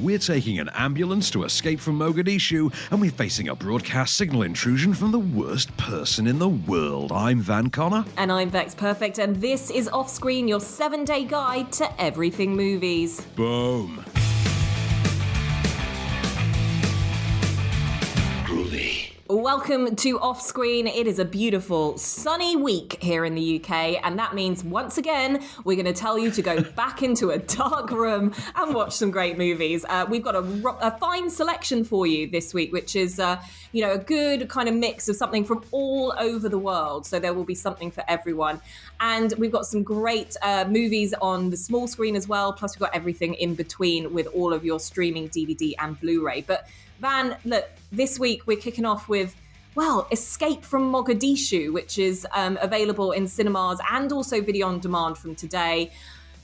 We're taking an ambulance to escape from Mogadishu, and we're facing a broadcast signal intrusion from the worst person in the world. I'm Van Connor. And I'm Becks Perfect, and this is Offscreen, your 7-day guide to everything movies. Boom. Welcome to Offscreen. It is a beautiful, sunny week here in the UK, and that means, once again, we're going to tell you to go back into a dark room and watch some great movies. We've got a fine selection for you this week, which is, a good kind of mix of something from all over the world, so there will be something for everyone. And we've got some great movies on the small screen as well, plus we've got everything in between with all of your streaming DVD and Blu-ray. But Van, look, this week we're kicking off with, Escape from Mogadishu, which is available in cinemas and also video on demand from today.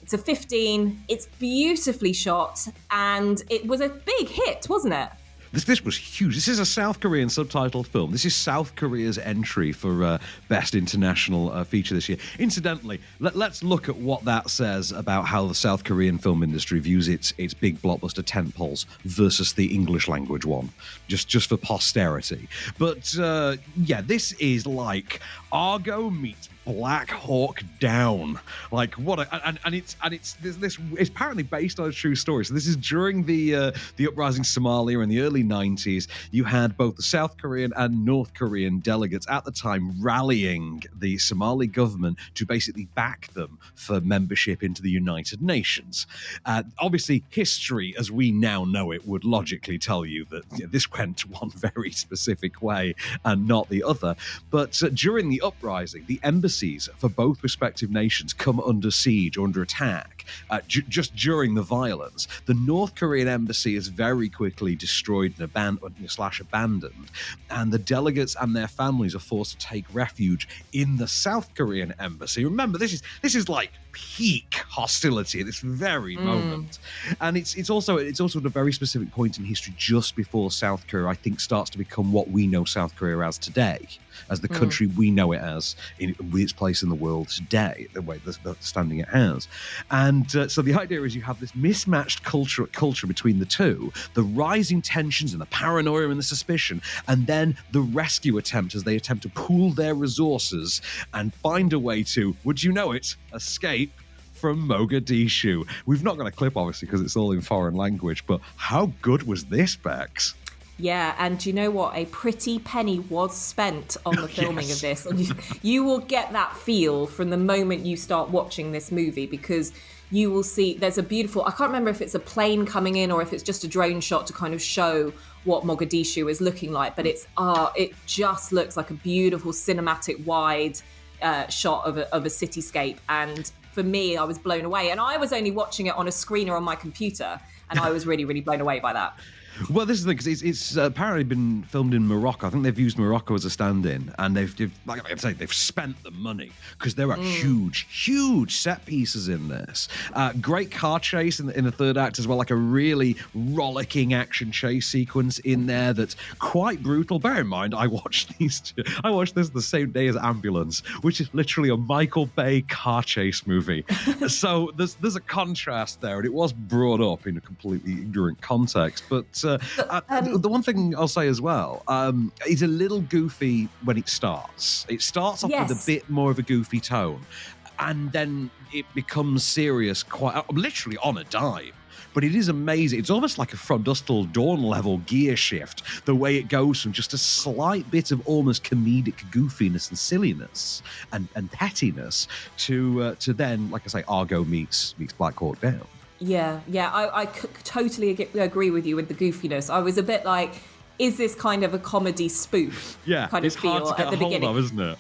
It's a 15, it's beautifully shot, and it was a big hit, wasn't it? This was huge. This is a South Korean subtitled film. This is South Korea's entry for Best International Feature this year. Incidentally, let's look at what that says about how the South Korean film industry views its big blockbuster tentpoles versus the English language one, just for posterity. But this is like Argo meets Black Hawk Down. Like what? It's apparently based on a true story. So this is during the uprising Somalia in the early 90s. You had both the South Korean and North Korean delegates at the time rallying the Somali government to basically back them for membership into the United Nations. Obviously, history as we now know it would logically tell you that this went one very specific way and not the other. But during the uprising, the embassies for both respective nations come under siege or under attack just during the violence. The North Korean embassy is very quickly destroyed and abandoned, and the delegates and their families are forced to take refuge in the South Korean embassy. Remember, this is like peak hostility at this very moment, and it's also at a very specific point in history, just before South Korea, I think, starts to become what we know South Korea as today, as the country we know it as, with its place in the world today, the way the standing it has. And so the idea is you have this mismatched culture between the two, the rising tensions and the paranoia and the suspicion, and then the rescue attempt as they attempt to pool their resources and find a way to, would you know it, escape from Mogadishu. We've not got a clip, obviously, because it's all in foreign language, but how good was this, Bex? Yeah, and do you know what? A pretty penny was spent on the filming of this. And you will get that feel from the moment you start watching this movie, because you will see there's a beautiful, I can't remember if it's a plane coming in or if it's just a drone shot to kind of show what Mogadishu is looking like, but it just looks like a beautiful cinematic wide shot of a cityscape. And for me, I was blown away. And I was only watching it on a screener on my computer, and I was really, really blown away by that. Well, this is the thing, because it's apparently been filmed in Morocco. I think they've used Morocco as a stand-in, and they've like I say, they've spent the money, because there are huge set pieces in this. Great car chase in the third act as well, like a really rollicking action chase sequence in there that's quite brutal. Bear in mind, I watched this the same day as Ambulance, which is literally a Michael Bay car chase movie. So there's a contrast there, and it was brought up in a completely ignorant context, but the one thing I'll say as well, it's a little goofy when it starts. It starts off with a bit more of a goofy tone, and then it becomes serious quite literally on a dime. But it is amazing. It's almost like a From Dusk Till Dawn level gear shift, the way it goes from just a slight bit of almost comedic goofiness and silliness and pettiness to then, like I say, Argo meets Black Hawk Down. Yeah, I totally agree with you with the goofiness. I was a bit like, is this kind of a comedy spoof? Yeah, kind it's of feel hard to get at the a hold beginning, of, isn't it?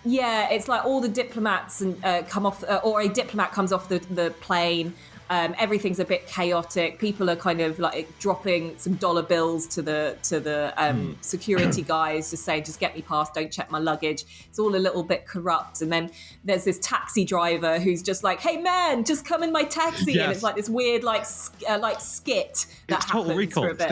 Yeah, it's like all the diplomats come off, or a diplomat comes off the plane. Everything's a bit chaotic. People are kind of like dropping some dollar bills to the security guys, just saying, just get me past, don't check my luggage. It's all a little bit corrupt. And then there's this taxi driver who's just like, hey man, just come in my taxi. Yes. And it's like this weird skit that happens. Total Recall. For a bit.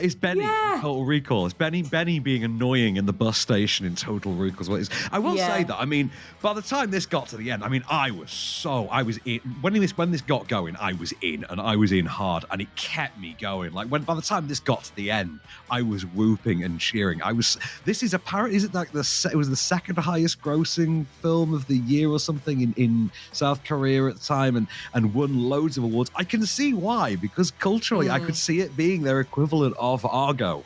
It's Benny from Total Recall. It's Benny being annoying in the bus station in Total Recall. I will say that, I mean, by the time this got to the end, I mean, when this got going, I was in, and I was in hard, and it kept me going. Like by the time this got to the end, I was whooping and cheering. This is apparently, is it like it was the second highest grossing film of the year or something in South Korea at the time, and won loads of awards. I can see why, because culturally I could see it being their equivalent of Argo.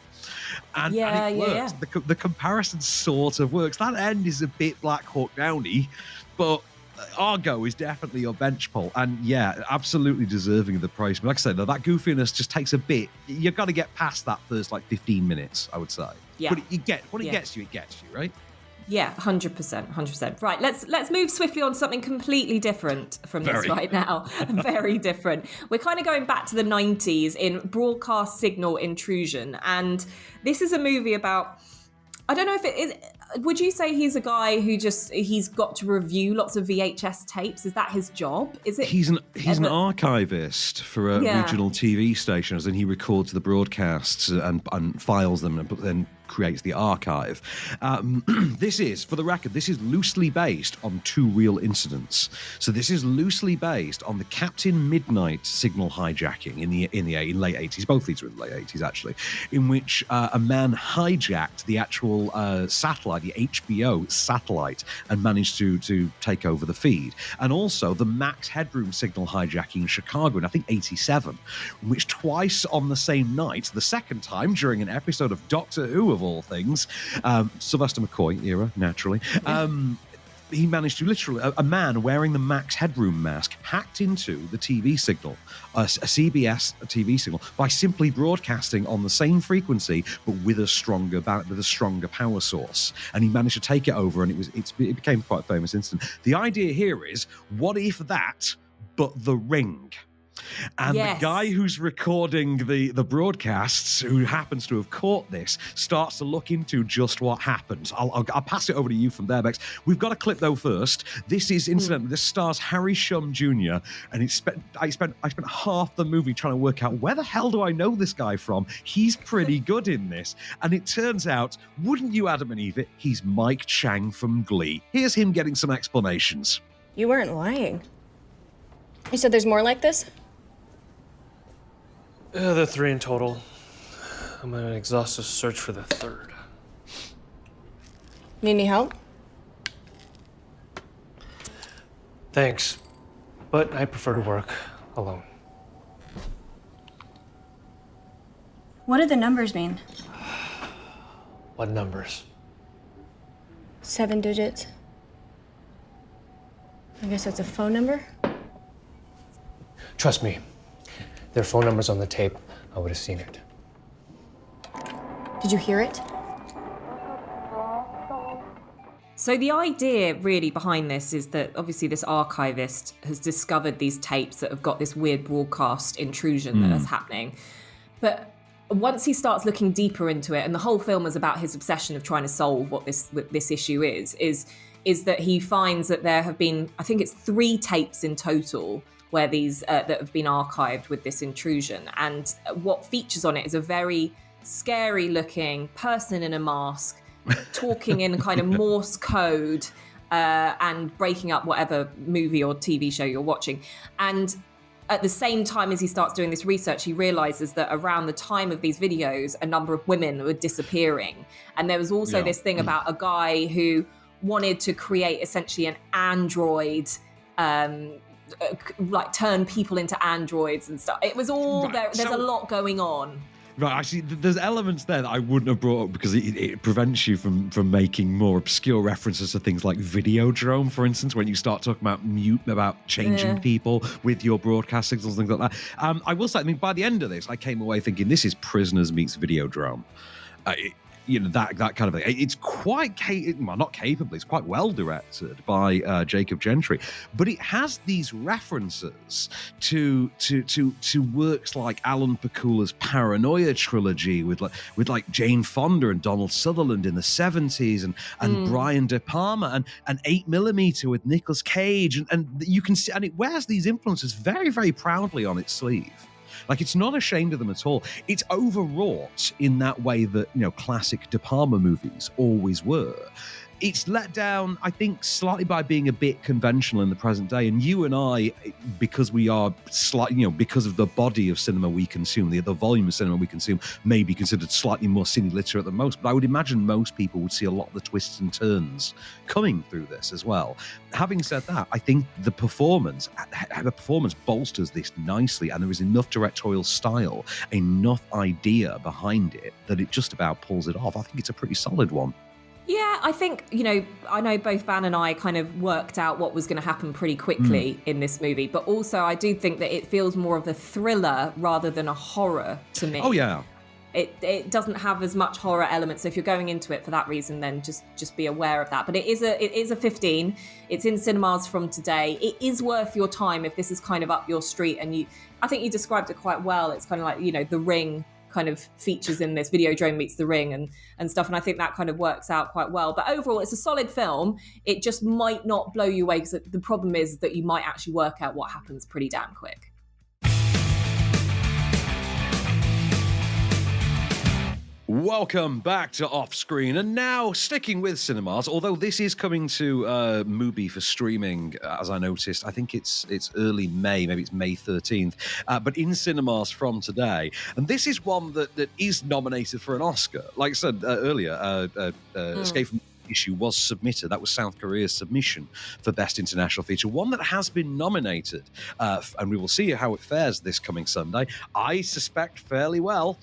And it works. Yeah. The comparison sort of works. That end is a bit Black Hawk Down-y, but Argo is definitely your bench pull, and absolutely deserving of the price. But like I said, though, that goofiness just takes a bit. You've got to get past that first 15 minutes, I would say. Yeah. But it gets you, right? Yeah, 100%. Right, let's move swiftly on to something completely different from this right now. Very different. We're kind of going back to the 90s in broadcast signal intrusion, and this is a movie about, I don't know if it is, would you say he's a guy who he's got to review lots of VHS tapes? Is that his job? Is it? He's an archivist for a regional TV station, as in he records the broadcasts and files them and then creates the archive. This is, for the record, this is loosely based on two real incidents. So this is loosely based on the Captain Midnight signal hijacking in the late 80s. Both these were in the late 80s, actually, in which a man hijacked the actual satellite, the HBO satellite, and managed to take over the feed. And also the Max Headroom signal hijacking in Chicago in, I think, 87, in which twice on the same night, the second time during an episode of Doctor Who, of all things, Sylvester McCoy era, naturally, he managed to literally, a man wearing the Max Headroom mask hacked into the TV signal, a CBS TV signal, by simply broadcasting on the same frequency but with a stronger power source. And he managed to take it over, and it became quite a famous incident. The idea here is, what if that, but the ring? And the guy who's recording the broadcasts, who happens to have caught this, starts to look into just what happened. I'll pass it over to you from there, Bex. We've got a clip though first. This is incidentally, this stars Harry Shum Jr. and I spent half the movie trying to work out, where the hell do I know this guy from? He's pretty good in this. And it turns out, wouldn't you, Adam and Eve, he's Mike Chang from Glee. Here's him getting some explanations. You weren't lying. You said there's more like this? There are 3 in total. I'm on an exhaustive search for the 3rd. Need any help? Thanks, but I prefer to work alone. What do the numbers mean? What numbers? 7 digits. I guess that's a phone number? Trust me. Their phone number's on the tape. I would have seen it. Did you hear it? So the idea really behind this is that obviously this archivist has discovered these tapes that have got this weird broadcast intrusion that is happening. But once he starts looking deeper into it, and the whole film is about his obsession of trying to solve what this issue is that he finds that there have been, I think it's 3 tapes in total where these that have been archived with this intrusion. And what features on it is a very scary looking person in a mask talking in kind of Morse code and breaking up whatever movie or TV show you're watching. And at the same time as he starts doing this research, he realizes that around the time of these videos, a number of women were disappearing. And there was also this thing about a guy who wanted to create essentially an android, like turn people into androids and stuff. It was all there. There's a lot going on. Right, actually, there's elements there that I wouldn't have brought up because it prevents you from making more obscure references to things like Videodrome, for instance, when you start talking about changing people with your broadcast signals, things like that. I will say, I mean, by the end of this, I came away thinking this is Prisoners meets Videodrome. That kind of thing. It's quite not capable. It's quite well directed by Jacob Gentry, but it has these references to works like Alan Pakula's Paranoia trilogy with Jane Fonda and Donald Sutherland in the 70s, and Brian De Palma and 8mm with Nicolas Cage, and you can see, and it wears these influences very, very proudly on its sleeve. Like, it's not ashamed of them at all. It's overwrought in that way that, classic De Palma movies always were. It's let down, I think, slightly by being a bit conventional in the present day. And you and I, because we are slightly, because of the body of cinema we consume, the volume of cinema we consume, may be considered slightly more cine literate than most. But I would imagine most people would see a lot of the twists and turns coming through this as well. Having said that, I think the performance bolsters this nicely, and there is enough directorial style, enough idea behind it that it just about pulls it off. I think it's a pretty solid one. Yeah, I think, I know both Van and I kind of worked out what was going to happen pretty quickly in this movie, but also I do think that it feels more of a thriller rather than a horror to me. Oh, yeah. It doesn't have as much horror elements, so if you're going into it for that reason, then just be aware of that. But it is a 15. It's in cinemas from today. It is worth your time if this is kind of up your street, and I think you described it quite well. It's kind of like, The Ring kind of features in this. Videodrome meets The Ring and stuff, and I think that kind of works out quite well. But overall, it's a solid film. It just might not blow you away, because the problem is that you might actually work out what happens pretty damn quick. Welcome back to Off Screen, and now sticking with cinemas, although this is coming to Mubi for streaming, as I noticed. I think it's early May, maybe it's May 13th, but in cinemas from today. And this is one that is nominated for an Oscar. Like I said earlier, Escape from Mogadishu was submitted. That was South Korea's submission for Best International Feature, one that has been nominated, and we will see how it fares this coming Sunday. I suspect fairly well,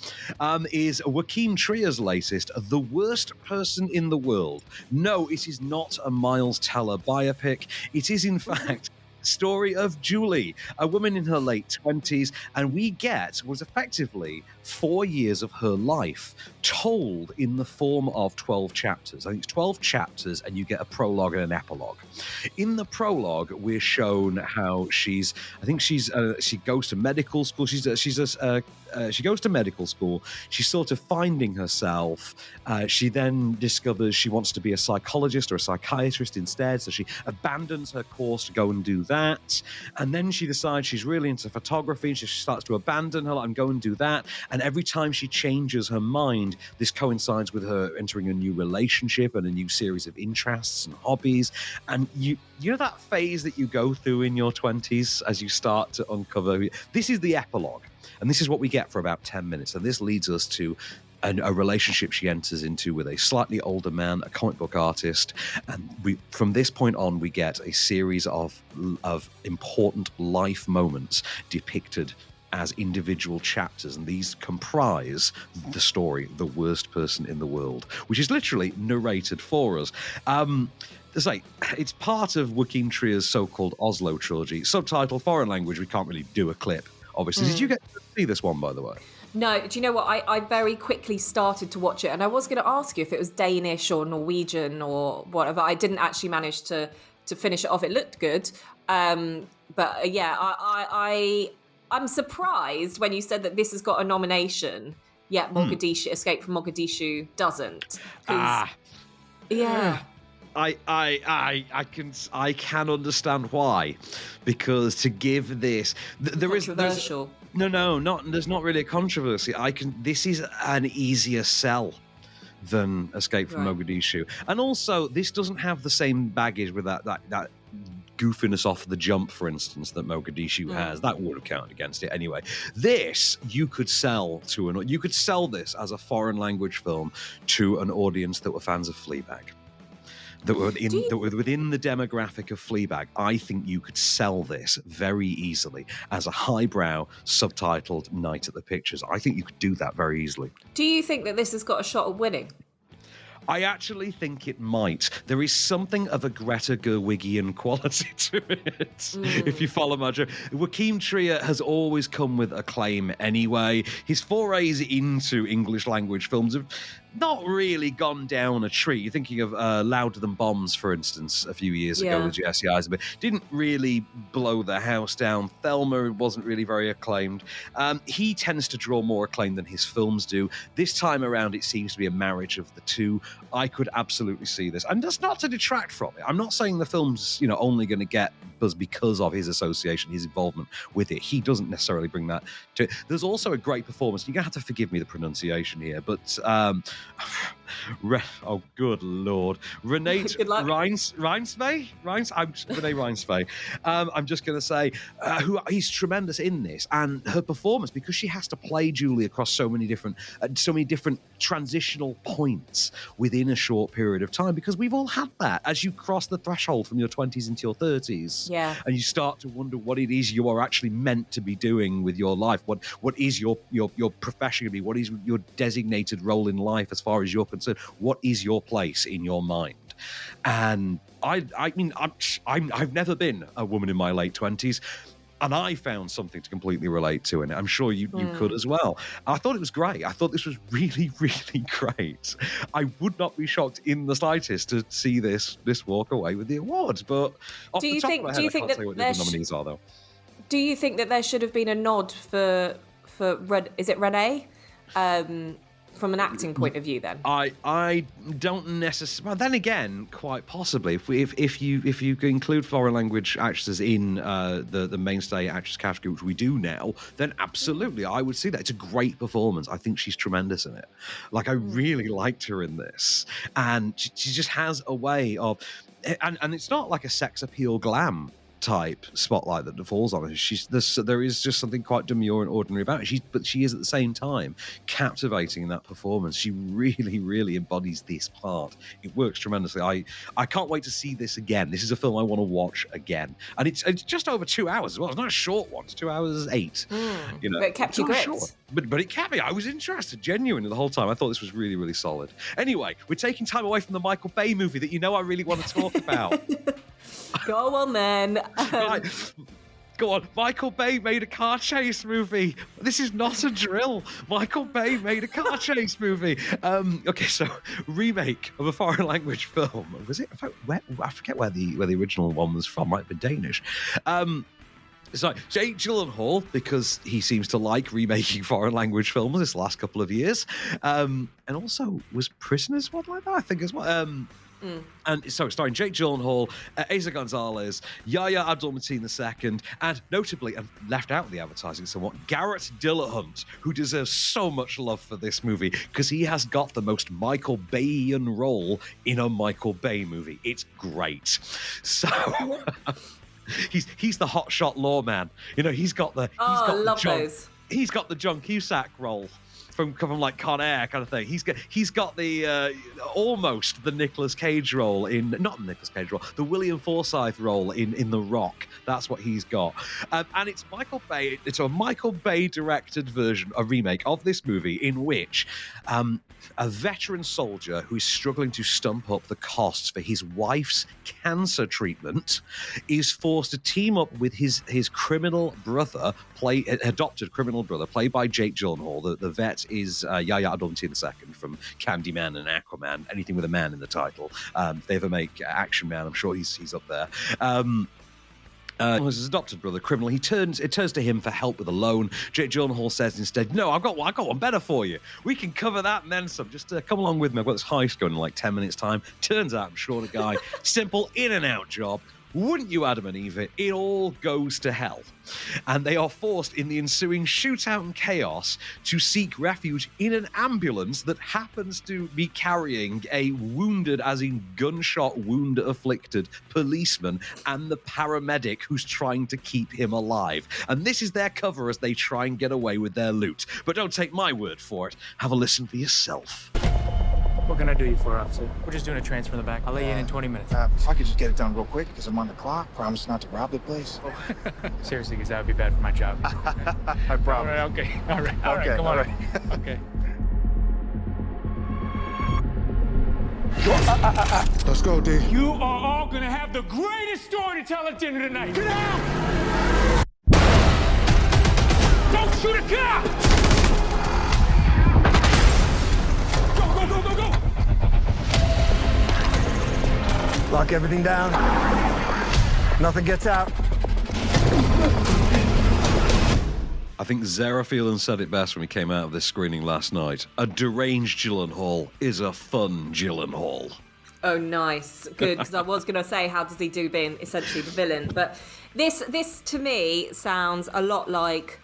is Joaquin Trier's latest, The Worst Person in the World. No, it is not a Miles Teller biopic. It is, in fact, story of Julie, a woman in her late 20s, and we get what is effectively 4 years of her life told in the form of 12 chapters. I think it's 12 chapters, and you get a prologue and an epilogue. In the prologue, we're shown how she goes to medical school. She goes to medical school. She's sort of finding herself. She then discovers she wants to be a psychologist or a psychiatrist instead, so she abandons her course to go and do that. And then she decides she's really into photography, and she starts to abandon her life and go and do that. And every time she changes her mind, this coincides with her entering a new relationship and a new series of interests and hobbies. And you know that phase that you go through in your 20s as you start to uncover? This is the epilogue. And this is what we get for about 10 minutes. And this leads us to a relationship she enters into with a slightly older man, a comic book artist. And from this point on, we get a series of important life moments depicted as individual chapters, and these comprise the story, The Worst Person in the World, which is literally narrated for us. It's part of Joaquin Trier's so-called Oslo trilogy, subtitled foreign language. We can't really do a clip, obviously. Did you get to see this one, by the way? No, do you know what? I very quickly started to watch it, and I was going to ask you if it was Danish or Norwegian or whatever. I didn't actually manage to finish it off. It looked good. But yeah, I'm surprised when you said that this has got a nomination, yet Mogadishu, Escape from Mogadishu doesn't. Yeah. I can understand why, because to give this there's not really a controversy. This is an easier sell than Escape from Mogadishu, and also this doesn't have the same baggage with that goofiness off the jump, for instance, that Mogadishu has. That would have counted against it anyway. This you could sell this as a foreign language film to an audience that were fans of Fleabag, that were within the demographic of Fleabag. I think you could sell this very easily as a highbrow subtitled Night at the Pictures. I think you could do that very easily. Do you think that this has got a shot at winning? I actually think it might. There is something of a Greta Gerwigian quality to it, if you follow my joke. Joaquin Trier has always come with acclaim anyway. His forays into English language films have not really gone down a tree. You're thinking of Louder Than Bombs, for instance, a few years ago with Jesse Eisenberg. Didn't really blow the house down. Thelma wasn't really very acclaimed. He tends to draw more acclaim than his films do. This time around, it seems to be a marriage of the two. I could absolutely see this. And that's not to detract from it. I'm not saying the film's only going to get buzz because of his association, his involvement with it. He doesn't necessarily bring that to it. There's also a great performance. You're going to have to forgive me the pronunciation here, but Oh, good lord. Renee Good luck. Reinsve? Renee Reinsve. I'm just going to say, he's tremendous in this, and her performance, because she has to play Julie across so many different transitional points within a short period of time, because we've all had that as you cross the threshold from your 20s into your 30s. Yeah. And you start to wonder what it is you are actually meant to be doing with your life. What is your profession going to be? What is your designated role in life as far as you're concerned? What is your place in your mind? And I mean, I've never been a woman in my late 20s, and I found something to completely relate to, and I'm sure you could as well. I thought it was great. I thought this was really, really great. I would not be shocked in the slightest to see this walk away with the awards. But off the top of my head, I can't tell you what the other nominees are, though. Do you think that there should have been a nod for is it Renee? From an acting point of view, then I don't necessarily. Well, then again, quite possibly, if you include foreign language actresses in the mainstay actress category, which we do now, then absolutely, I would see that. It's a great performance. I think she's tremendous in it. Like, I really liked her in this, and she just has a way of, and it's not like a sex appeal glam type spotlight that falls on her. There is just something quite demure and ordinary about it. But she is at the same time captivating in that performance. She really, really embodies this part. It works tremendously. I can't wait to see this again. This is a film I want to watch again, and it's just over 2 hours as well. It's not a short one. It's 2 hours 8. You know, but it kept you gripped. But it kept me. I was interested, genuinely, the whole time. I thought this was really, really solid. Anyway, we're taking time away from the Michael Bay movie that I really want to talk about. Go on, then. Right. Go on. Michael Bay made a car chase movie. This is not a drill. Michael Bay made a car chase movie. Okay, so remake of a foreign language film. Was it? I forget where the original one was from. Might have been Danish. So Jake Gyllenhaal, because he seems to like remaking foreign language films this last couple of years, and also was Prisoners one like that, I think, as well. And so starring Jake Gyllenhaal, Asa Gonzalez, Yahya Abdul-Mateen II, and notably, and left out of the advertising somewhat, Garrett Dillahunt, who deserves so much love for this movie because he has got the most Michael Bayian role in a Michael Bay movie. It's great. So he's the hotshot lawman. You know, he's got the John Cusack role from like Con Air kind of thing. He's got the almost the Nicolas Cage role the William Forsythe role in The Rock. That's what he's got. And it's Michael Bay. It's a Michael Bay directed version, a remake of this movie in which a veteran soldier who is struggling to stump up the costs for his wife's cancer treatment is forced to team up with his criminal brother, adopted criminal brother, played by Jake Gyllenhaal. The vet is Yahya Abdul-Mateen II from Candyman and Aquaman, anything with a man in the title. If they ever make Action Man, I'm sure he's up there. His adopted brother, criminal. It turns to him for help with a loan. Jake Gyllenhaal says instead, "No, I've got one better for you. We can cover that and then some. Just come along with me. I've got this heist going in like 10 minutes time." Turns out I'm short a guy. Simple in and out job. Wouldn't you, Adam and Eve? It all goes to hell. And they are forced in the ensuing shootout and chaos to seek refuge in an ambulance that happens to be carrying a wounded, as in gunshot wound afflicted, policeman and the paramedic who's trying to keep him alive. And this is their cover as they try and get away with their loot. But don't take my word for it. Have a listen for yourself. What can I do you for, officer? We're just doing a transfer in the back. I'll let you in 20 minutes. If I could just get it done real quick, because I'm on the clock. Promise not to rob the place. Seriously, because that would be bad for my job. I promise. All right, come on. Right. Okay. Let's go, D. You are all gonna have the greatest story to tell at dinner tonight. Get out! Don't shoot a cop! Go! Lock everything down. Nothing gets out. I think Zara Phelan said it best when we came out of this screening last night. A deranged Gyllenhaal is a fun Gyllenhaal. Oh, nice. Good, because I was going to say, how does he do being essentially the villain? But this to me sounds a lot like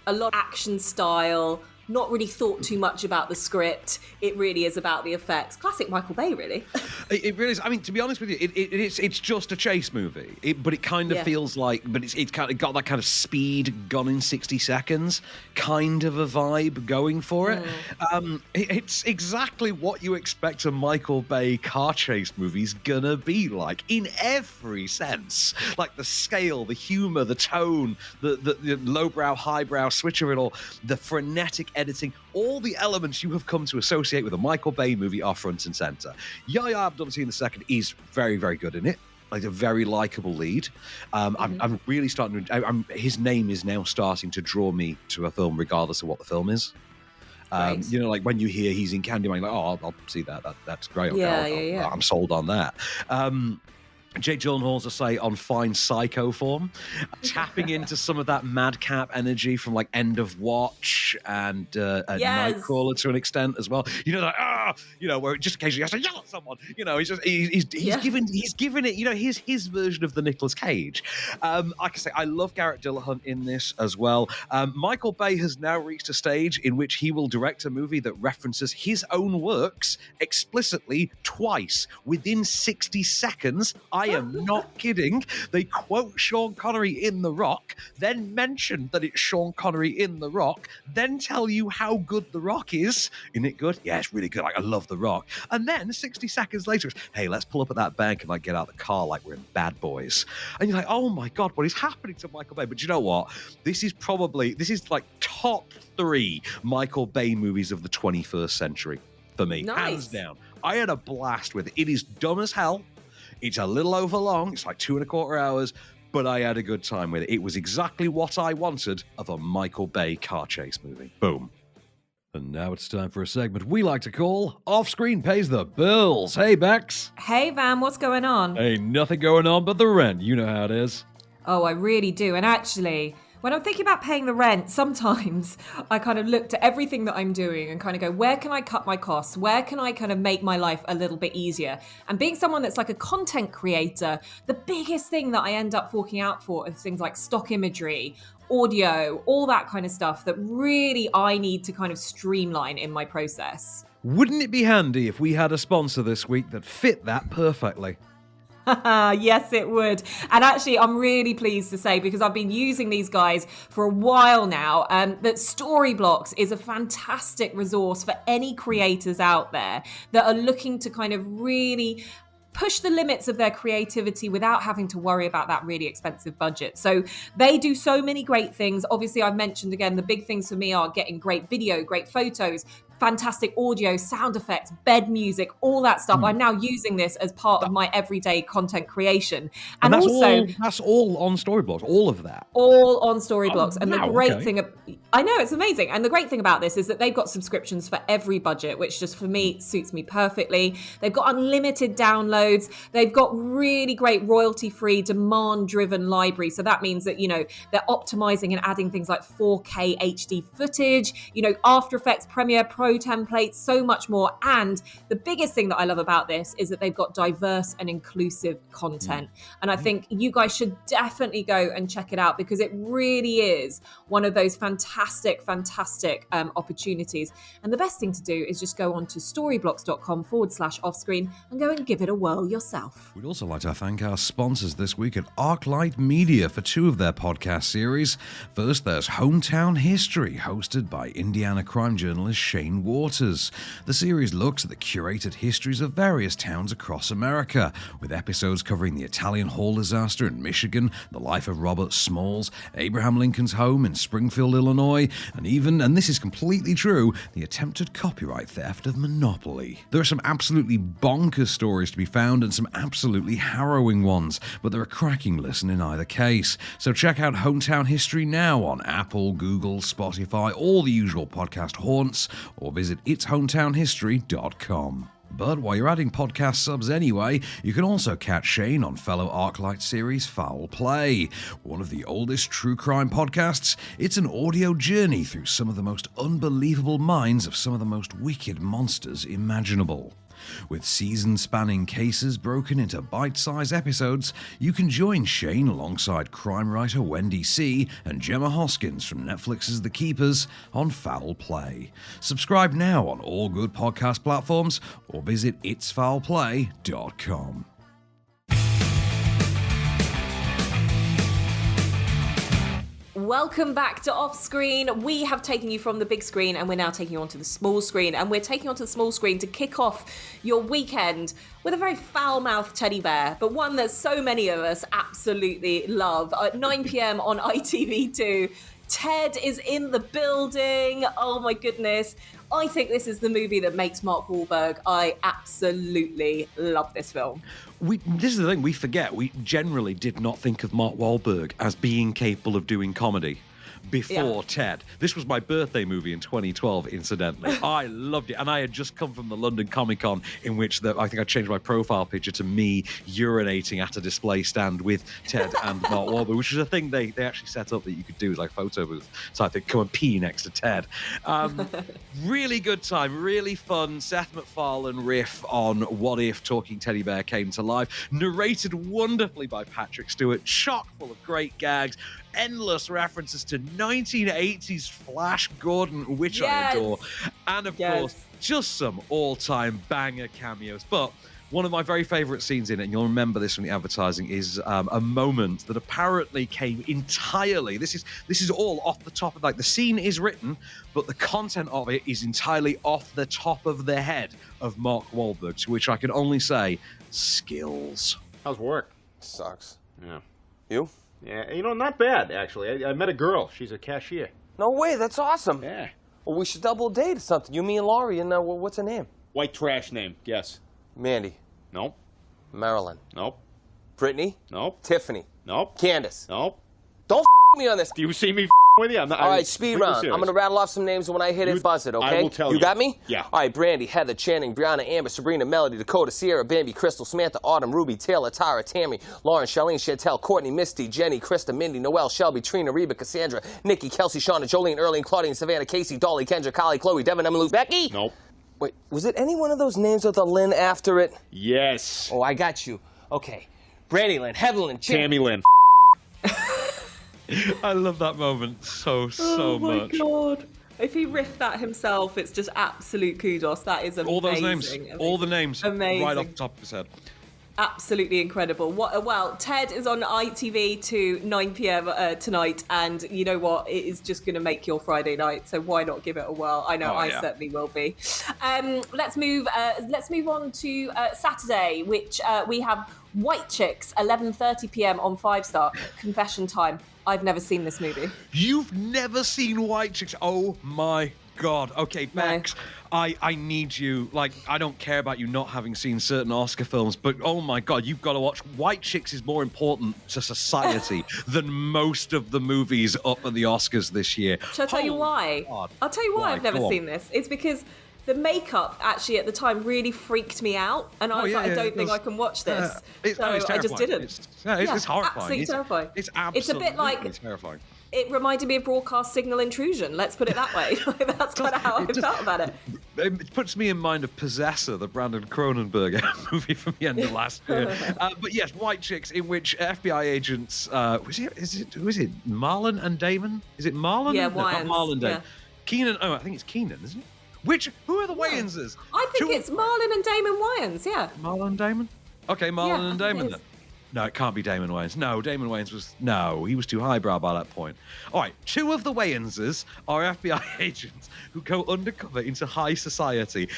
action style, not really thought too much about the script. It really is about the effects. Classic Michael Bay, really. It really is. I mean, to be honest with you, it's just a chase movie, but it kind of feels like, but it's kind of got that kind of speed, gone in 60 seconds kind of a vibe going for it. It's exactly what you expect a Michael Bay car chase movie's gonna be like in every sense. Like the scale, the humor, the tone, the lowbrow, highbrow switch of it all, the frenetic editing, all the elements you have come to associate with a Michael Bay movie are front and center. Yahya Abdul-Mateen II is very, very good in it. Like a very likable lead. I'm really starting to. His name is now starting to draw me to a film, regardless of what the film is. You know, like when you hear he's in Candyman, like, oh, I'll see that. That's great. Okay, I'm sold on that. Jake Gyllenhaal's, I say, on fine psycho form, tapping into some of that madcap energy from like End of Watch and Nightcrawler to an extent as well. You know, like where just occasionally has to yell at someone. You know, he's given it. You know, his version of the Nicolas Cage. Like I say, I love Garrett Dillahunt in this as well. Michael Bay has now reached a stage in which he will direct a movie that references his own works explicitly twice within 60 seconds. I am not kidding. They quote Sean Connery in The Rock, then mention that it's Sean Connery in The Rock, then tell you how good The Rock is. Isn't it good? Yeah, it's really good. I love The Rock. And then 60 seconds later, it's, hey, let's pull up at that bank and like get out of the car like we're in Bad Boys. And you're like, oh my God, what is happening to Michael Bay? But you know what? This is like top 3 Michael Bay movies of the 21st century for me. Nice. Hands down. I had a blast with it. It is dumb as hell. It's a little over long. It's like 2.25 hours, but I had a good time with it. It was exactly what I wanted of a Michael Bay car chase movie. Boom. And now it's time for a segment we like to call Off Screen Pays the Bills. Hey, Bex. Hey, Van, what's going on? Ain't nothing going on but the rent. You know how it is. Oh, I really do. And actually, when I'm thinking about paying the rent, sometimes I kind of look to everything that I'm doing and kind of go, where can I cut my costs? Where can I kind of make my life a little bit easier? And being someone that's like a content creator, the biggest thing that I end up forking out for is things like stock imagery, audio, all that kind of stuff that really I need to kind of streamline in my process. Wouldn't it be handy if we had a sponsor this week that fit that perfectly? Yes, it would. And actually, I'm really pleased to say, because I've been using these guys for a while now, that Storyblocks is a fantastic resource for any creators out there that are looking to kind of really push the limits of their creativity without having to worry about that really expensive budget. So they do so many great things. Obviously, I've mentioned again, the big things for me are getting great video, great photos, fantastic audio, sound effects, bed music, all that stuff. I'm now using this as part of my everyday content creation. And that's also that's all on Storyblocks, all of that. All on Storyblocks. And wow, the great thing, I know, it's amazing. And the great thing about this is that they've got subscriptions for every budget, which just for me suits me perfectly. They've got unlimited downloads. They've got really great royalty-free, demand-driven library. So that means that, you know, they're optimizing and adding things like 4K HD footage, you know, After Effects, Premiere Pro templates, so much more. And the biggest thing that I love about this is that they've got diverse and inclusive content. And I think you guys should definitely go and check it out, because it really is one of those fantastic opportunities. And the best thing to do is just go on to storyblocks.com/offscreen and go and give it a whirl yourself. We'd also like to thank our sponsors this week at ArcLight Media for 2 of their podcast series. First, there's Hometown History, hosted by Indiana crime journalist Shane Waters. The series looks at the curated histories of various towns across America, with episodes covering the Italian Hall disaster in Michigan, the life of Robert Smalls, Abraham Lincoln's home in Springfield, Illinois, and even, and this is completely true, the attempted copyright theft of Monopoly. There are some absolutely bonkers stories to be found and some absolutely harrowing ones, but they're a cracking listen in either case. So check out Hometown History now on Apple, Google, Spotify, all the usual podcast haunts, or visit itshometownhistory.com. But while you're adding podcast subs anyway, you can also catch Shane on fellow ArcLight series Foul Play, one of the oldest true crime podcasts. It's an audio journey through some of the most unbelievable minds of some of the most wicked monsters imaginable. With season-spanning cases broken into bite-sized episodes, you can join Shane alongside crime writer Wendy C. and Gemma Hoskins from Netflix's The Keepers on Foul Play. Subscribe now on all good podcast platforms or visit itsfoulplay.com. Welcome back to Off Screen. We have taken you from the big screen and we're now taking you onto the small screen. And we're taking you onto the small screen to kick off your weekend with a very foul-mouthed teddy bear, but one that so many of us absolutely love. At 9 p.m. on ITV2, Ted is in the building. Oh my goodness. I think this is the movie that makes Mark Wahlberg. I absolutely love this film. This is the thing we forget. We generally did not think of Mark Wahlberg as being capable of doing comedy before Ted. This was my birthday movie in 2012, incidentally. I loved it. And I had just come from the London Comic Con, in which I think I changed my profile picture to me urinating at a display stand with Ted and Mark Wahlberg, which is a thing they actually set up that you could do, like photo booth. So I think, come and pee next to Ted. Really good time, really fun. Seth MacFarlane riff on What If Talking Teddy Bear came to life. Narrated wonderfully by Patrick Stewart, chock full of great gags, endless references to 1980s Flash Gordon, which I adore. And of course, just some all-time banger cameos. But one of my very favourite scenes in it, and you'll remember this from the advertising, is a moment that apparently came entirely. This is all off the top of, like, the scene is written, but the content of it is entirely off the top of the head of Mark Wahlberg, to which I can only say, skills. How's work? Sucks. Yeah. You? Yeah, not bad, actually. I met a girl. She's a cashier. No way, that's awesome. Yeah. Well, we should double date or something. You, me, and Laurie, and what's her name? White trash name. Guess. Mandy. Nope. Marilyn. Nope. Brittany. Nope. Tiffany. Nope. Candace. Nope. Don't me on this. Do you see me with you? I'm not. All right, speed round. I'm going to rattle off some names, and when I hit it, buzz it, okay? I will tell you. You got me? Yeah. All right, Brandy, Heather, Channing, Brianna, Amber, Sabrina, Melody, Dakota, Sierra, Bambi, Crystal, Samantha, Autumn, Ruby, Taylor, Tara, Tammy, Lauren, Charlene, Chantel, Courtney, Misty, Jenny, Krista, Mindy, Noelle, Shelby, Trina, Reba, Cassandra, Nikki, Kelsey, Shauna, Jolene, Erling, Claudine, Savannah, Casey, Dolly, Kendra, Kylie, Chloe, Devin, Emily, Becky? Nope. Wait, was it any one of those names with a Lynn after it? Yes. Oh, I got you. Okay. Brandy Lynn, Heather Lynn, Tammy Lynn. I love that moment so much. Oh my God. If he riffed that himself, it's just absolute kudos. That is amazing. All those names, all the names, amazing. right off the top of his head. Absolutely incredible. Well, Ted is on ITV to 9 p.m. Tonight, and you know what? It is just going to make your Friday night. So why not give it a whirl? I know I certainly will be. Let's move on to Saturday, which we have White Chicks, 11:30 p.m. on 5 Star. Confession time. I've never seen this movie. You've never seen White Chicks? Oh my God. Okay, Bex, I need you. Like, I don't care about you not having seen certain Oscar films, but oh my God, you've got to watch. White Chicks is more important to society than most of the movies up at the Oscars this year. Shall I tell you why? God. I'll tell you why I've never Go on. seen this. It's because the makeup actually at the time really freaked me out, and I was I don't think I can watch this. So I just didn't. It's horrifying. Absolutely terrifying. It's absolutely a bit like terrifying. It reminded me of broadcast Signal Intrusion. Let's put it that way. That's kind of how I felt about it. It puts me in mind of Possessor, the Brandon Cronenberg movie from the end of last year. But yes, White Chicks, in which FBI agents, who is it? Marlon and Damon? Is it Marlon? Yeah, no, not Wayans. Marlon Damon. Yeah. Keenan. Oh, I think it's Keenan, isn't it? Who are the Wayanses? I think it's Marlon and Damon Wayans. Yeah. Marlon and Damon. Okay, Marlon and I think Damon it then. is. No, it can't be Damon Wayans. No, Damon Wayans he was too highbrow by that point. All right, 2 of the Wayanses are FBI agents who go undercover into high society.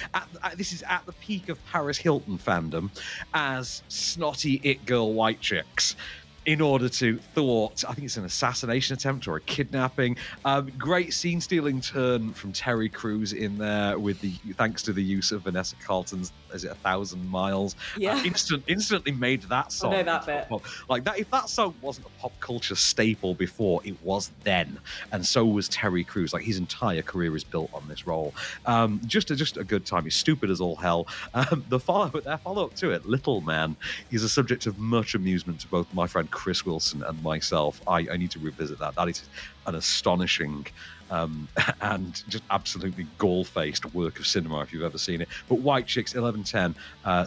This is at the peak of Paris Hilton fandom as snotty it girl White Chicks, in order to thwart, I think it's an assassination attempt or a kidnapping. Great scene-stealing turn from Terry Crews in there thanks to the use of Vanessa Carlton's, is it 1,000 Miles? Yeah. Instantly made that song. I know that bit. Like that, if that song wasn't a pop culture staple before, it was then. And so was Terry Crews. Like, his entire career is built on this role. Just a good time. He's stupid as all hell. Their follow-up to it, Little Man, is a subject of much amusement to both my friend Chris Wilson and myself. I need to revisit that. That is an astonishing and just absolutely gall-faced work of cinema if you've ever seen it. But White Chicks, 11:10,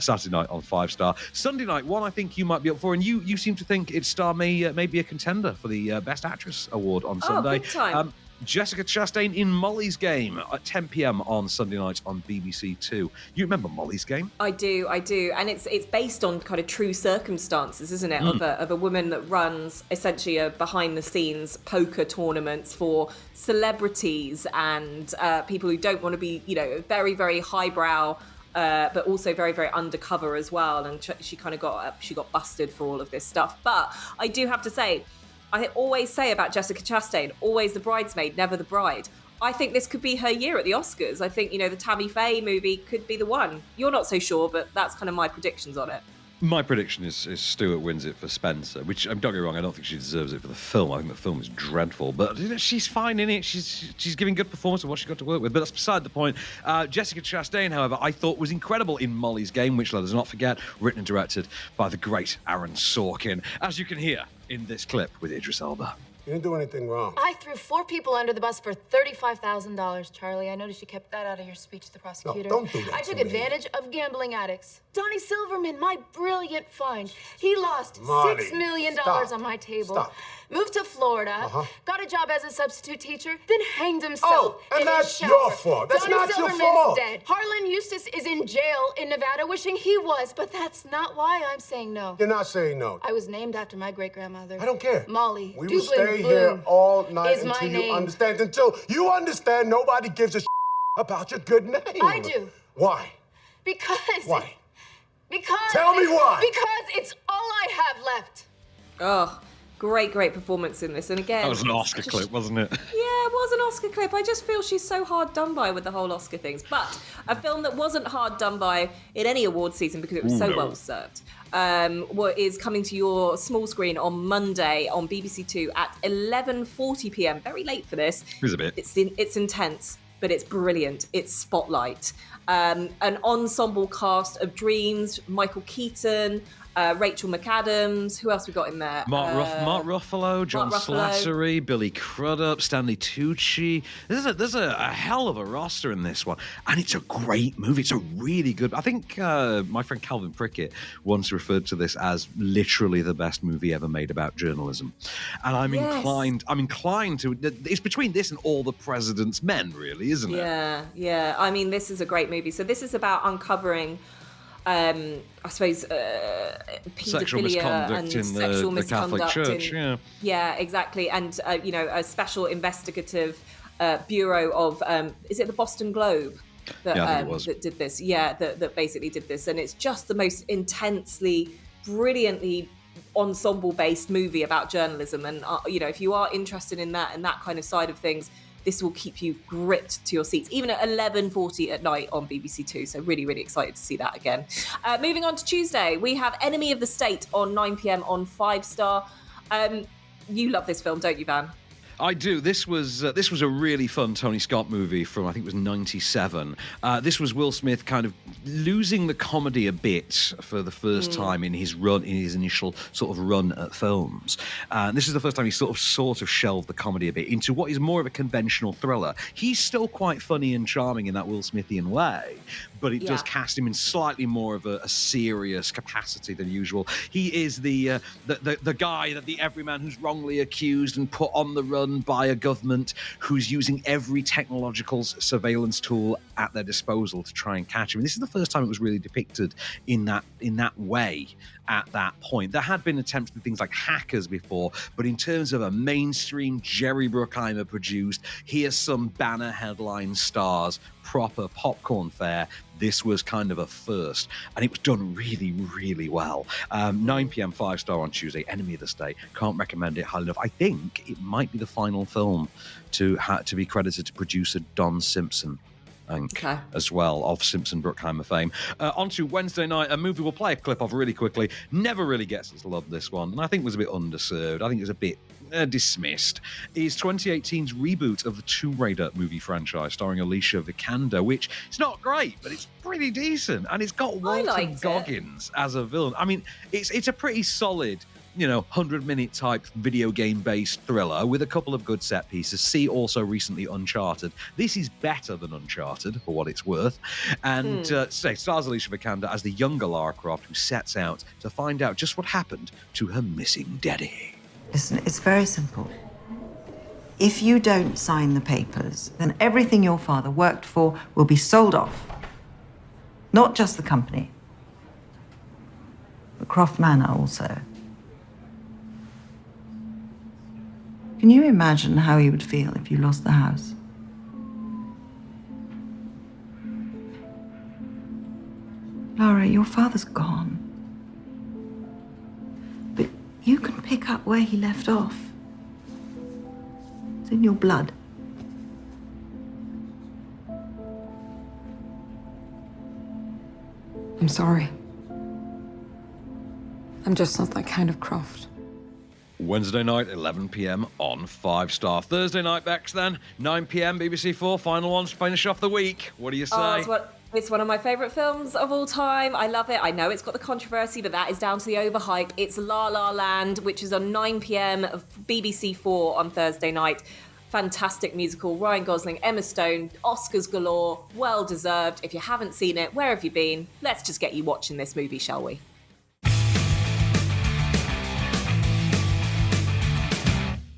Saturday night on 5 Star. Sunday night, one I think you might be up for, and you seem to think its star may be a contender for the Best Actress award on Sunday. Big time. Jessica Chastain in Molly's Game at 10 p.m. on Sunday night on BBC Two. You remember Molly's Game? I do, and it's based on kind of true circumstances, isn't it? Of a woman that runs essentially a behind-the-scenes poker tournaments for celebrities and people who don't want to be, very, very highbrow, but also very, very undercover as well. And she kind of got busted for all of this stuff. But I do have to say, I always say about Jessica Chastain, always the bridesmaid, never the bride. I think this could be her year at the Oscars. I think, the Tammy Faye movie could be the one. You're not so sure, but that's kind of my predictions on it. My prediction is Stewart wins it for Spencer, which, don't get me wrong, I don't think she deserves it for the film. I think the film is dreadful, but she's fine in it. She's giving good performance of what she got to work with, but that's beside the point. Jessica Chastain, however, I thought was incredible in Molly's Game, which let us not forget, written and directed by the great Aaron Sorkin, as you can hear in this clip with Idris Elba. You didn't do anything wrong. I threw 4 people under the bus for $35,000, Charlie. I noticed you kept that out of your speech to the prosecutor. No, don't do that. I took advantage of gambling addicts. Donnie Silverman, my brilliant find. He lost $6 million on my table. Stop. Moved to Florida, got a job as a substitute teacher, then hanged himself. And in that's his shower. your fault. That's Donnie not your Silverman's fault. dead. Harlan Eustace is in jail in Nevada, wishing he was, but that's not why I'm saying no. You're not saying no. I was named after my great-grandmother. I don't care. Molly. We will Dublin stay Bloom here all night is my until you name. understand. Until you understand, nobody gives a about your good name. I do. Why? Because. Why? Because. Tell me why. Because it's all I have left. Oh, great performance in this. And again, That was an Oscar clip, wasn't it? Yeah, it was an Oscar clip. I just feel she's so hard done by with the whole Oscar things. But a film that wasn't hard done by in any award season because it was so well served. What is coming to your small screen on Monday on BBC Two at 11:40 p.m. Very late for this. It was a bit. It's intense, but it's brilliant. It's Spotlight. An ensemble cast of dreams. Michael Keaton, Rachel McAdams. Who else we got in there? Mark Ruffalo, John Mark Ruffalo. Slattery, Billy Crudup, Stanley Tucci. There's a hell of a roster in this one, and it's a great movie. It's a really good. I think my friend Calvin Prickett once referred to this as literally the best movie ever made about journalism, and I'm inclined to. It's between this and All the President's Men, really, isn't it? Yeah. I mean, this is a great movie. So this is about uncovering. I suppose Sexual paedophilia misconduct and in sexual the Catholic misconduct Church, yeah, exactly, and a special investigative bureau of is it the Boston Globe that I think it was. that did this? Yeah, that basically did this, and it's just the most intensely, brilliantly ensemble-based movie about journalism, and if you are interested in that and that kind of side of things. This will keep you gripped to your seats, even at 11:40 at night on BBC Two. So really, really excited to see that again. Moving on to Tuesday, we have Enemy of the State on 9 p.m. on 5 Star. You love this film, don't you, Van? I do. This was a really fun Tony Scott movie from I think it was '97. This was Will Smith kind of losing the comedy a bit for the first time in his initial sort of run at films. This is the first time he sort of shelved the comedy a bit into what is more of a conventional thriller. He's still quite funny and charming in that Will Smithian way, but it does cast him in slightly more of a serious capacity than usual. He is the guy that the everyman who's wrongly accused and put on the run by a government who's using every technological surveillance tool at their disposal to try and catch him. And this is the first time it was really depicted in that way at that point. There had been attempts at things like Hackers before, but in terms of a mainstream Jerry Bruckheimer produced, here's some banner headline stars, proper popcorn fare, this was kind of a first, and it was done really, really well. 9 p.m. 5 Star on Tuesday, Enemy of the State. Can't recommend it highly enough. I think it might be the final film to be credited to producer Don Simpson. As well, of Simpson Bruckheimer fame. On to Wednesday night, a movie we'll play a clip of really quickly. Never really gets its love, this one, and I think was a bit underserved. I think it was a bit dismissed. Is 2018's reboot of the Tomb Raider movie franchise, starring Alicia Vikander, which is not great, but it's pretty decent, and it's got Walton Goggins as a villain. I mean, it's a pretty solid 100-minute type video game-based thriller with a couple of good set pieces. See also recently Uncharted. This is better than Uncharted, for what it's worth. And stars Alicia Vikander as the younger Lara Croft, who sets out to find out just what happened to her missing daddy. Listen, it's very simple. If you don't sign the papers, then everything your father worked for will be sold off. Not just the company, but Croft Manor also. Can you imagine how you would feel if you lost the house? Lara, your father's gone. But you can pick up where he left off. It's in your blood. I'm sorry. I'm just not that kind of Croft. Wednesday night, 11 p.m. on 5 Star. Thursday night, Bex, then, 9 p.m. BBC4, final ones to finish off the week. What do you say? It's one of my favourite films of all time. I love it. I know it's got the controversy, but that is down to the overhype. It's La La Land, which is on 9 p.m. of BBC4 on Thursday night. Fantastic musical. Ryan Gosling, Emma Stone, Oscars galore. Well deserved. If you haven't seen it, where have you been? Let's just get you watching this movie, shall we?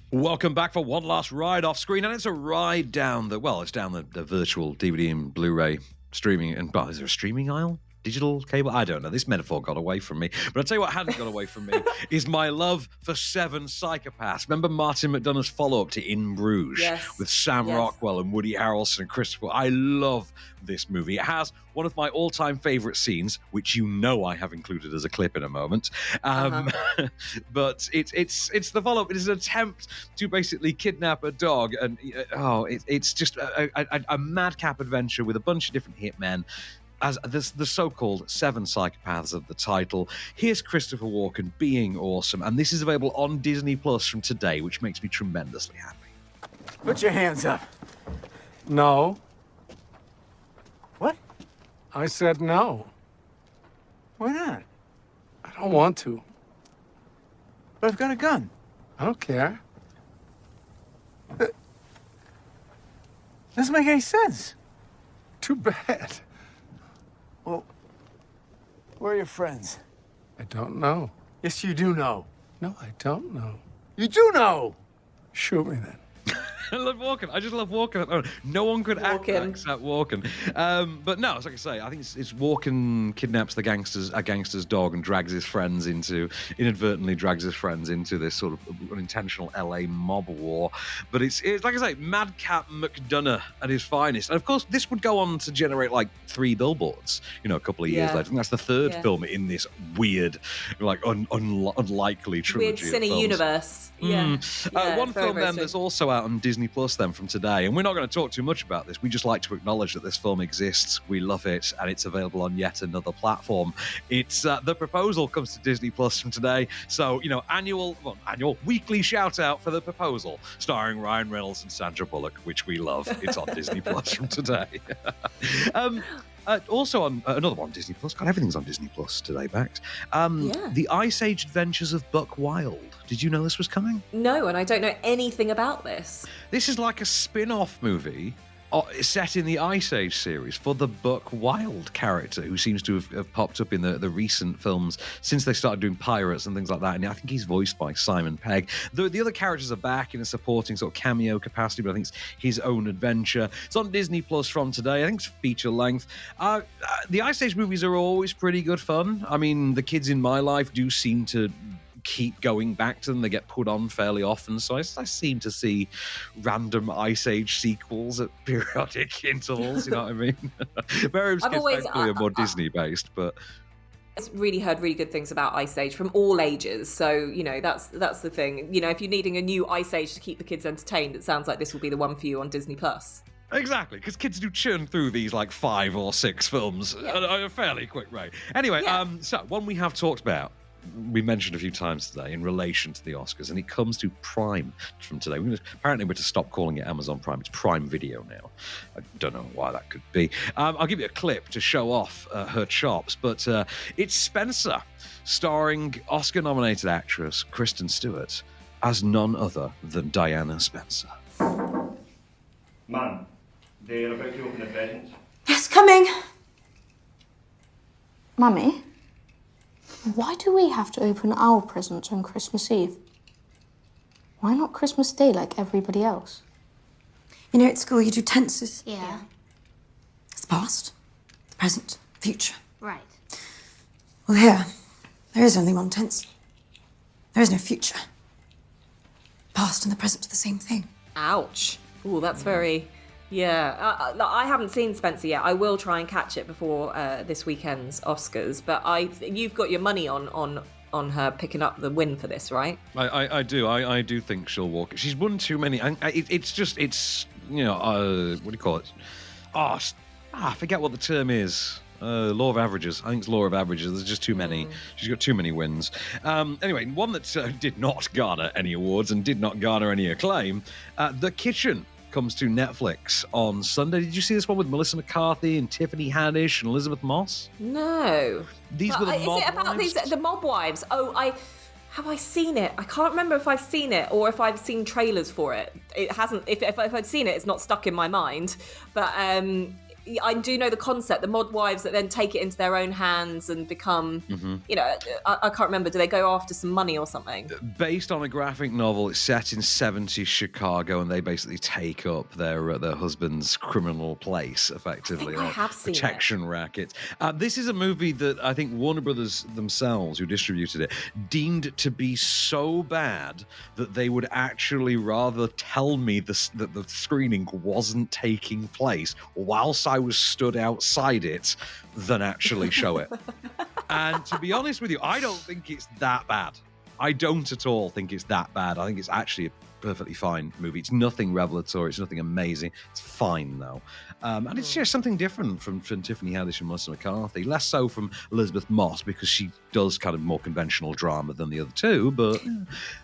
Welcome back for one last ride off screen, and it's a ride down the virtual DVD and Blu-ray streaming. And is there a streaming aisle? Digital cable? I don't know. This metaphor got away from me. But I'll tell you what hadn't got away from me is my love for Seven Psychopaths. Remember Martin McDonagh's follow-up to In Bruges with Sam Rockwell and Woody Harrelson and Christopher. I love this movie. It has one of my all-time favourite scenes, which I have included as a clip in a moment. But it's the follow-up. It is an attempt to basically kidnap a dog, and it's just a madcap adventure with a bunch of different hitmen. As the so-called Seven Psychopaths of the title. Here's Christopher Walken being awesome, and this is available on Disney Plus from today, which makes me tremendously happy. Put your hands up. No. What? I said no. Why not? I don't want to. But I've got a gun. I don't care. Doesn't make any sense. Too bad. Well, where are your friends? I don't know. Yes, you do know. No, I don't know. You do know! Shoot me then. I love Walken. I just love Walken. No one could act that except Walken. But no, it's like I say, I think it's Walken kidnaps a gangster's dog and inadvertently drags his friends into this sort of unintentional LA mob war. But it's like I say, Madcap McDonough at his finest. And of course, this would go on to generate like 3 billboards, a couple of years later. I think that's the third film in this weird, like unlikely trilogy. Weird cine universe. One film then that's also out on Disney Plus then from today, and we're not going to talk too much about this. We just like to acknowledge that this film exists. We love it, and it's available on yet another platform. It's The Proposal comes to Disney Plus from today. So, weekly shout out for The Proposal, starring Ryan Reynolds and Sandra Bullock, which we love. It's on Disney Plus from today. Also on another one, Disney Plus. God, everything's on Disney Plus today, Bex. The Ice Age Adventures of Buck Wild. Did you know this was coming? No, and I don't know anything about this. This is like a spin-off movie set in the Ice Age series for the Buck Wild character, who seems to have popped up in the recent films since they started doing pirates and things like that. And I think he's voiced by Simon Pegg. The other characters are back in a supporting sort of cameo capacity, but I think it's his own adventure. It's on Disney Plus from today. I think it's feature length. The Ice Age movies are always pretty good fun. I mean, the kids in my life do seem to keep going back to them. They get put on fairly often, so I seem to see random Ice Age sequels at periodic intervals. You know what I mean? Miriam's kids thankfully are more Disney based, but I've really heard really good things about Ice Age from all ages. So that's the thing. If you're needing a new Ice Age to keep the kids entertained, it sounds like this will be the one for you on Disney Plus. Exactly, because kids do churn through these like 5 or 6 films at a fairly quick rate. Anyway, so one we have talked about we mentioned a few times today in relation to the Oscars, and it comes to Prime from today. Apparently, we're to stop calling it Amazon Prime. It's Prime Video now. I don't know why that could be. I'll give you a clip to show off her chops, but it's Spencer, starring Oscar-nominated actress Kristen Stewart as none other than Diana Spencer. Man, they're about to open the presents. Yes, coming. Mummy, why do we have to open our presents on Christmas Eve? Why not Christmas Day like everybody else? You know, at school you do tenses. Yeah. It's the past, the present, future. Right. Well, here, there is only one tense. There is no future. Past and the present are the same thing. Ouch. Ooh, that's very... Yeah, I haven't seen Spencer yet. I will try and catch it before this weekend's Oscars. But you've got your money on her picking up the win for this, right? I do. I do think she'll walk. She's won too many. It's you know, what do you call it? I forget what the term is. Law of averages. I think it's law of averages. There's just too many. She's got too many wins. Anyway, one that did not garner any awards and did not garner any acclaim. The Kitchen comes to Netflix on Sunday. Did you see this one with Melissa McCarthy and Tiffany Haddish and Elizabeth Moss? No. These were the mob Is it about wives? the mob wives? Oh, have I seen it? I can't remember if I've seen it or if I've seen trailers for it. It hasn't. If I'd seen it, it's not stuck in my mind. But I do know the concept, the mod wives that then take it into their own hands and become, you know, I can't remember, do they go after some money or something? Based on a graphic novel, it's set in 70s Chicago, and they basically take up their husband's criminal place, effectively. I have seen protection racket. This is a movie that I think Warner Brothers themselves, who distributed it, deemed to be so bad that they would actually rather tell me that the screening wasn't taking place whilst I was stood outside it than actually show it. And to be honest with you, I don't think it's that bad. I don't at all think it's that bad. I think it's actually a perfectly fine movie. It's nothing revelatory. It's nothing amazing. It's fine, though. And it's just something different from Tiffany Haddish and Melissa McCarthy. Less so from Elizabeth Moss, because she does kind of more conventional drama than the other two, but...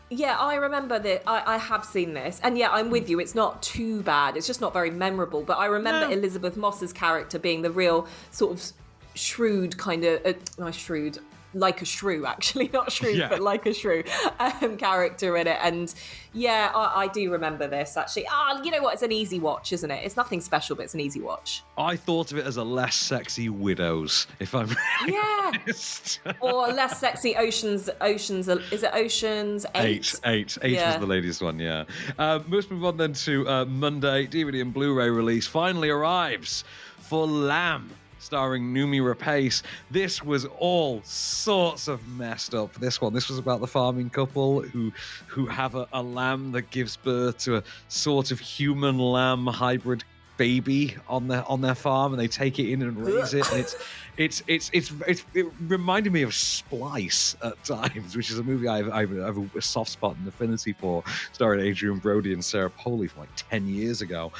Yeah, I remember that. I have seen this. And yeah, I'm with you. It's not too bad. It's just not very memorable. But I remember Elizabeth Moss's character being the real sort of shrewd kind of... shrewd... like a shrew, actually, not shrewd, but like a shrew character in it. And yeah, I do remember this, actually. You know what? It's an easy watch, isn't it? It's nothing special, but it's an easy watch. I thought of it as a less sexy Widows, if I'm really honest. Or less sexy Oceans. Is it Oceans 8? 8 was the latest one, yeah. Let's move on then to Monday. DVD and Blu-ray release finally arrives for Lamb, starring Noomi Rapace. This was all sorts of messed up. This was about the farming couple who have a lamb that gives birth to a sort of human lamb hybrid baby on their farm, and they take it in and raise it. And it reminded me of Splice at times, which is a movie I have a soft spot and affinity for, starring Adrian Brody and Sarah Polley from like 10 years ago.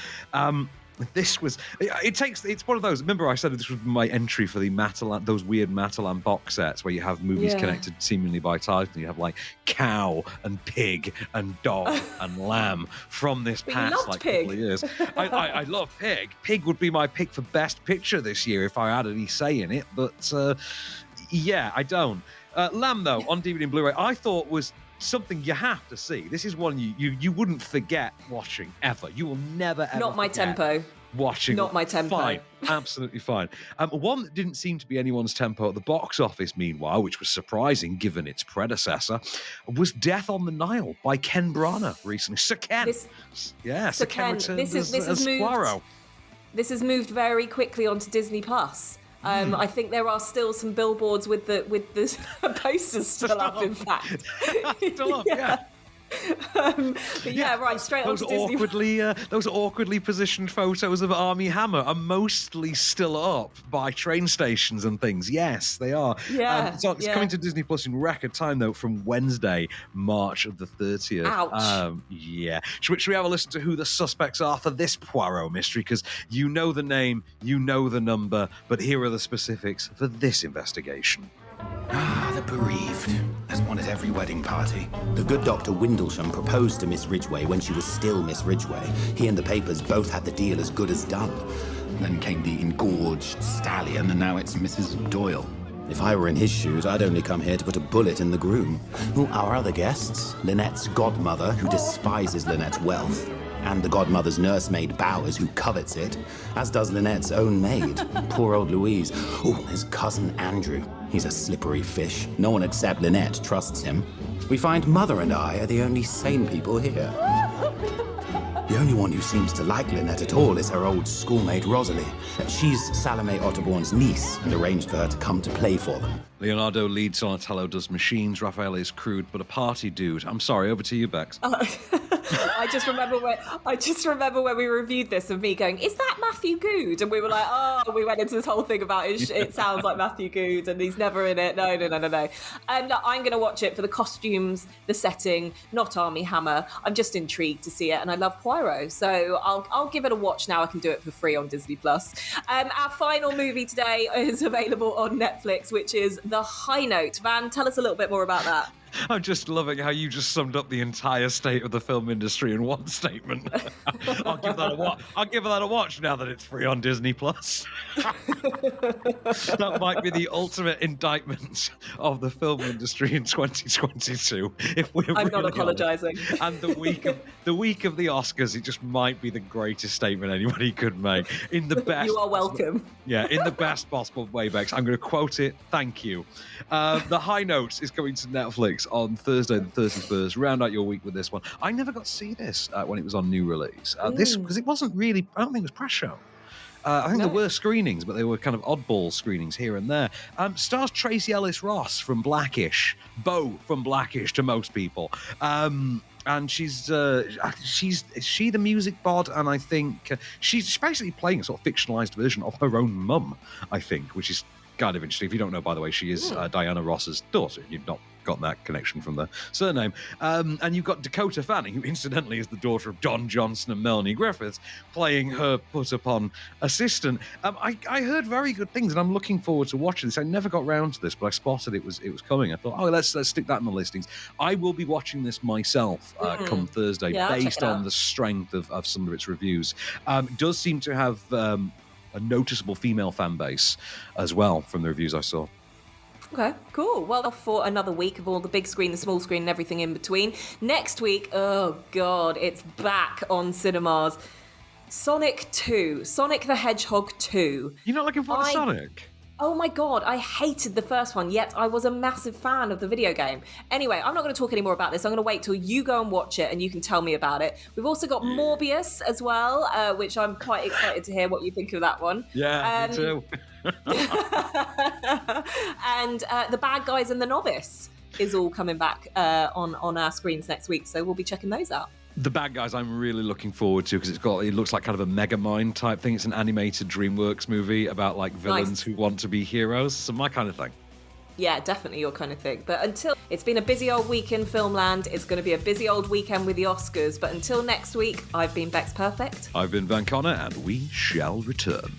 It's one of those. Remember, I said this was my entry for the Matalan, those weird Matalan box sets where you have movies connected seemingly by title. You have like cow and pig and dog and lamb from this past couple of years. I love Pig. Pig would be my pick for Best Picture this year if I had any say in it. But I don't. Lamb, though, on DVD and Blu-ray, I thought was something you have to see. This is one you wouldn't forget watching ever. You will never ever Not my tempo. Watching. Not my tempo. Fine. Absolutely fine. One that didn't seem to be anyone's tempo at the box office, meanwhile, which was surprising given its predecessor, was Death on the Nile by Ken Branagh recently. Sir Ken. Sir Ken returns as Poirot. This has moved very quickly onto Disney Plus. I think there are still some billboards with the posters still up, in fact. Still up, yeah. Straight on to Disney. Those awkwardly positioned photos of Armie Hammer are mostly still up by train stations and things. Yes, they are. Yeah. It's coming to Disney Plus in record time, though, from Wednesday, March the 30th. Ouch. Should we have a listen to who the suspects are for this Poirot mystery? Because you know the name, you know the number, but here are the specifics for this investigation. The bereaved. That's one at every wedding party. The good Dr. Windlesham proposed to Miss Ridgway when she was still Miss Ridgway. He and the papers both had the deal as good as done. Then came the engorged stallion, and now it's Mrs. Doyle. If I were in his shoes, I'd only come here to put a bullet in the groom. Our other guests, Lynette's godmother, who despises Lynette's wealth, and the godmother's nursemaid Bowers, who covets it, as does Lynette's own maid, poor old Louise. Oh, his cousin Andrew. He's a slippery fish. No one except Lynette trusts him. We find Mother and I are the only sane people here. The only one who seems to like Lynette at all is her old schoolmate Rosalie. She's Salome Otterbourne's niece and arranged for her to come to play for them. Leonardo leads, Donatello does machines, Raphael is crude, but a party dude. I'm sorry, over to you, Bex. I just remember when we reviewed this of me going, is that Matthew Good? And we were like, we went into this whole thing about it sounds like Matthew Good and he's never in it. No. And I'm going to watch it for the costumes, the setting, not Armie Hammer. I'm just intrigued to see it and I love Poirot. So I'll give it a watch now. I can do it for free on Disney+. Our final movie today is available on Netflix, which is The High Note. Van, tell us a little bit more about that. I'm just loving how you just summed up the entire state of the film industry in one statement. I'll give that a watch. I'll give that a watch now that it's free on Disney+. That might be the ultimate indictment of the film industry in 2022. If we're I'm really not apologising. And the week of the Oscars, it just might be the greatest statement anybody could make. In the best. You are welcome. Yeah, in the best possible way, Bex. I'm going to quote it. Thank you. The High Note is coming to Netflix on Thursday the 31st. Round out your week with this one. I never got to see this when it was on new release. This, because it wasn't really, I don't think it was press show. I think there were screenings, but they were kind of oddball screenings here and there. Stars Tracy Ellis Ross from Blackish, Bo from Blackish to most people. And she's the music bod, and I think she's basically playing a sort of fictionalized version of her own mum, I think, which is kind of interesting. If you don't know, by the way, she is Diana Ross's daughter. You've not got that connection from the surname. And you've got Dakota Fanning, who incidentally is the daughter of Don Johnson and Melanie Griffiths, playing her put-upon assistant. I heard very good things, and I'm looking forward to watching this. I never got round to this, but I spotted it was coming. I thought, let's stick that in the listings. I will be watching this myself come Thursday, based on the strength of some of its reviews. It does seem to have a noticeable female fan base as well from the reviews I saw. Okay, cool. Well, for another week of all the big screen, the small screen, and everything in between. Next week, oh God, it's back on cinemas. Sonic 2. Sonic the Hedgehog 2. You're not looking forward to Sonic? Oh my God, I hated the first one, yet I was a massive fan of the video game. Anyway, I'm not going to talk any more about this. I'm going to wait till you go and watch it and you can tell me about it. We've also got Morbius as well, which I'm quite excited to hear what you think of that one. Yeah, me too. And The Bad Guys and the Novice is all coming back on our screens next week, so we'll be checking those out. The Bad Guys I'm really looking forward to because it looks like kind of a Megamind type thing. It's an animated DreamWorks movie about like villains who want to be heroes. So my kind of thing. Yeah, definitely your kind of thing. But until it's been a busy old week in Filmland, it's going to be a busy old weekend with the Oscars. But until next week, I've been Becks Perfect. I've been Van Connor, and we shall return.